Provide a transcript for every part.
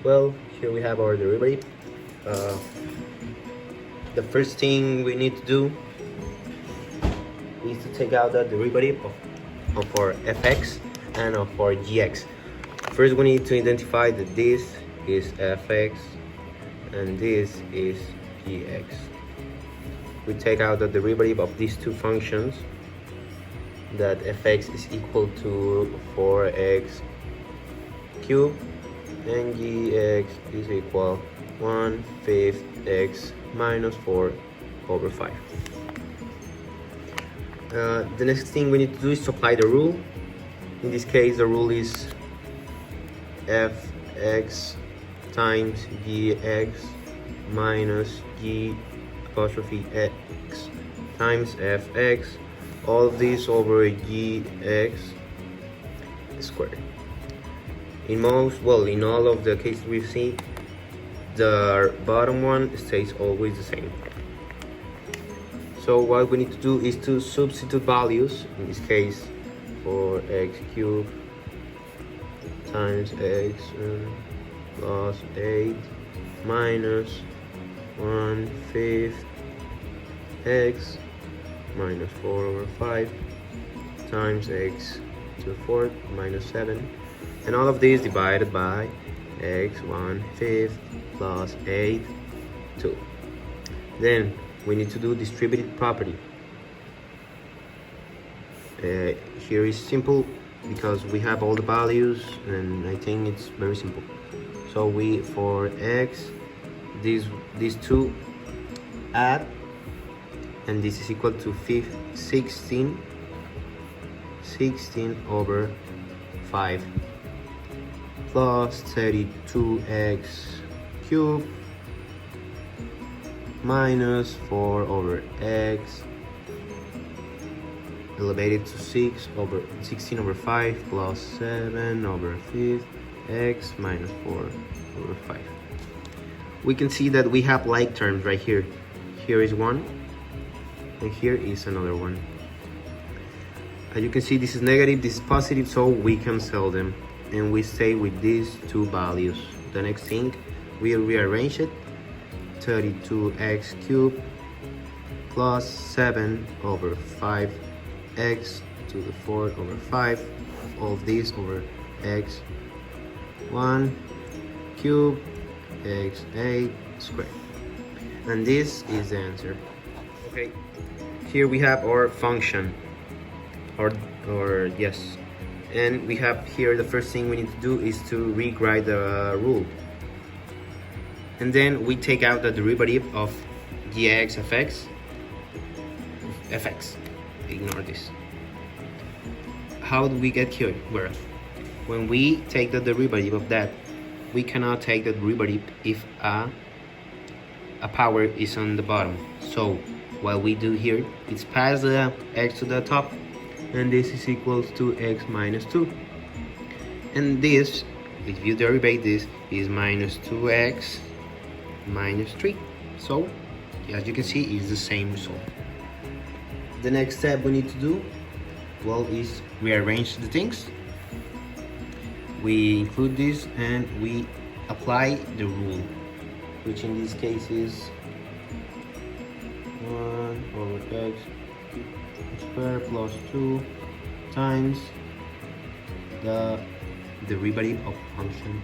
Well, here we have our derivative. Uh, the first thing we need to do is to take out the derivative of our fx and of our gx. First, we need to identify that this is fx and this is gx. We take out the derivative of these two functions, that fx is equal to 4x cubed and gx is equal 1/5 x minus 4 over 5. The next thing we need to do is to apply the rule. In this case, the rule is fx times gx minus g apostrophe x times fx, all of this over gx squared. In all of the cases we've seen, the bottom one stays always the same. So what we need to do is to substitute values. In this case, for x cubed times x plus 8 minus 1/5 x minus 4 over 5 times x to the fourth minus 7, and all of these divided by x 1/5 plus 8 2. Then we need to do distributive property. Here is simple because we have all the values, and I think it's very simple. So for x, these two add, and this is equal to 16 over 5 plus 32x cubed minus 4 over x elevated to 16 over 5 plus 7 over 5 x minus 4 over 5. We can see that we have like terms right here. Here is one and here is another one. As you can see, this is negative, this is positive, so we cancel them and we stay with these two values. The next thing, we rearrange it. 32x cubed plus 7 over 5x to the fourth over 5, all of this over x 1 cubed x 8 squared, and this is the answer. Okay, here we have our function, or yes, and we have here the first thing we need to do is to rewrite the rule, and then we take out the derivative of gx fx. Ignore this. How do we get here? Well, when we take the derivative of that, we cannot take the derivative if a power is on the bottom. So what we do here is pass the x to the top, and this is equals to x minus 2. And this, if you derivate this, is minus 2x minus 3. So as you can see, it's the same result. The next step we need to do, well, is rearrange the things. We include this and we apply the rule, which in this case is 1 over x squared plus 2 times the derivative of function.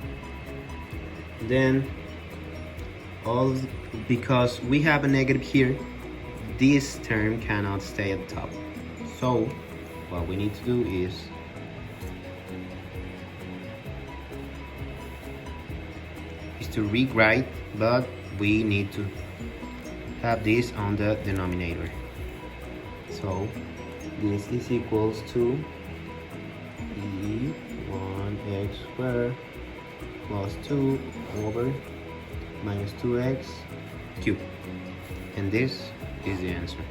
Then because we have a negative here, this term cannot stay at the top. So what we need to do is to rewrite, but we need to have this on the denominator. So this is equals to e1x squared plus 2 over minus 2x cubed, and this is the answer.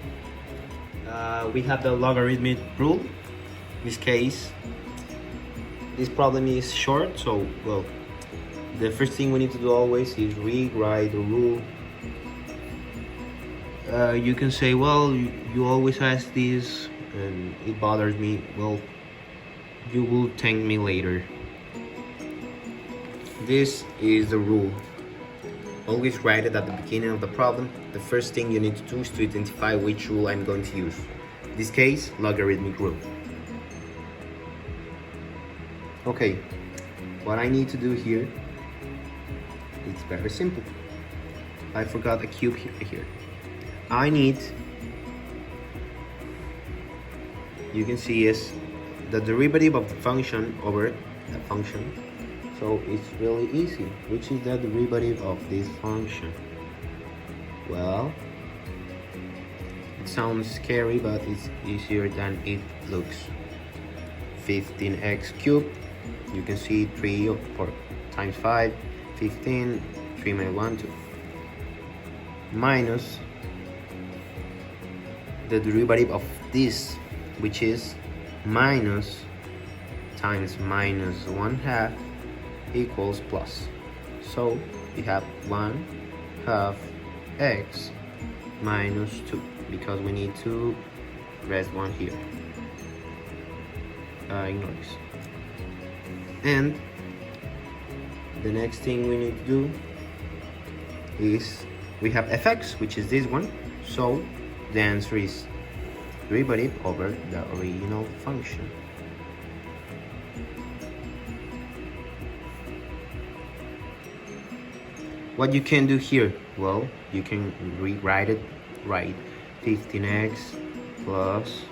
We have the logarithmic rule. In this case, this problem is short, so well, the first thing we need to do always is rewrite the rule. You can say, well, you always ask this and it bothers me. Well, you will thank me later. This is the rule. Always write it at the beginning of the problem. The first thing you need to do is to identify which rule I'm going to use. In this case, logarithmic rule. Okay, what I need to do here, it's very simple. I forgot a cube here. I need, you can see is the derivative of the function over the function. So it's really easy. Which is the derivative of this function? Well, it sounds scary, but it's easier than it looks. 15x cubed. You can see 3 or 4 times 5, 15, 3 minus 1, 2. Minus the derivative of this, which is minus times minus 1/2 equals plus. So we have 1/2 x minus 2, because we need to rest 1 here. Ignore this. And the next thing we need to do is we have fx, which is this one. So the answer is derivative over the original function. What you can do here? Well, you can rewrite it right. 15x plus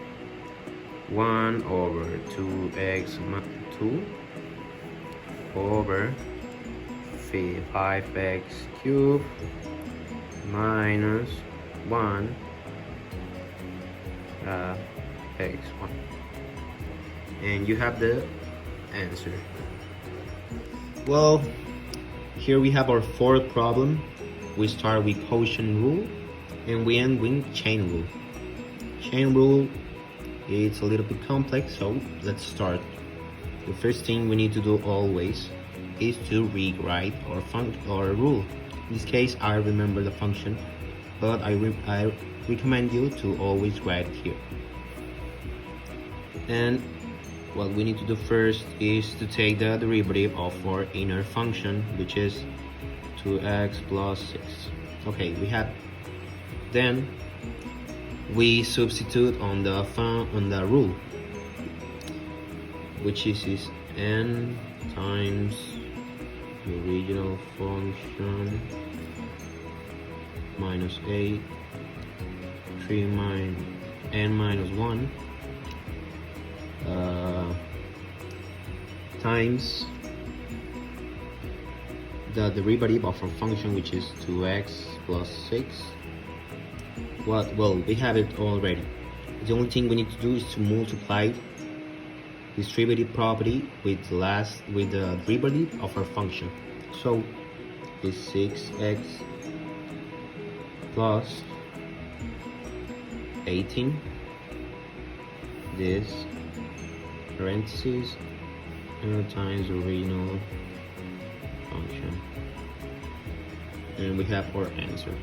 1 over 2x 2 over 5x cubed minus 1 x1, and you have the answer. Well, here we have our fourth problem. We start with quotient rule and we end with chain rule. Chain rule, it's a little bit complex, so let's start. The first thing we need to do always is to rewrite our rule. In this case, I remember the function, but I recommend you to always write it here. And what we need to do first is to take the derivative of our inner function, which is 2x plus 6. Okay, we have. Then we substitute on the rule, which is n times the original function minus 8, 3 minus n minus 1 times the derivative of our function, which is 2x plus 6. Well, we have it already. The only thing we need to do is to multiply distributive property with the derivative of our function. So it's 6x plus 18, this parentheses times the original function, and we have our answer.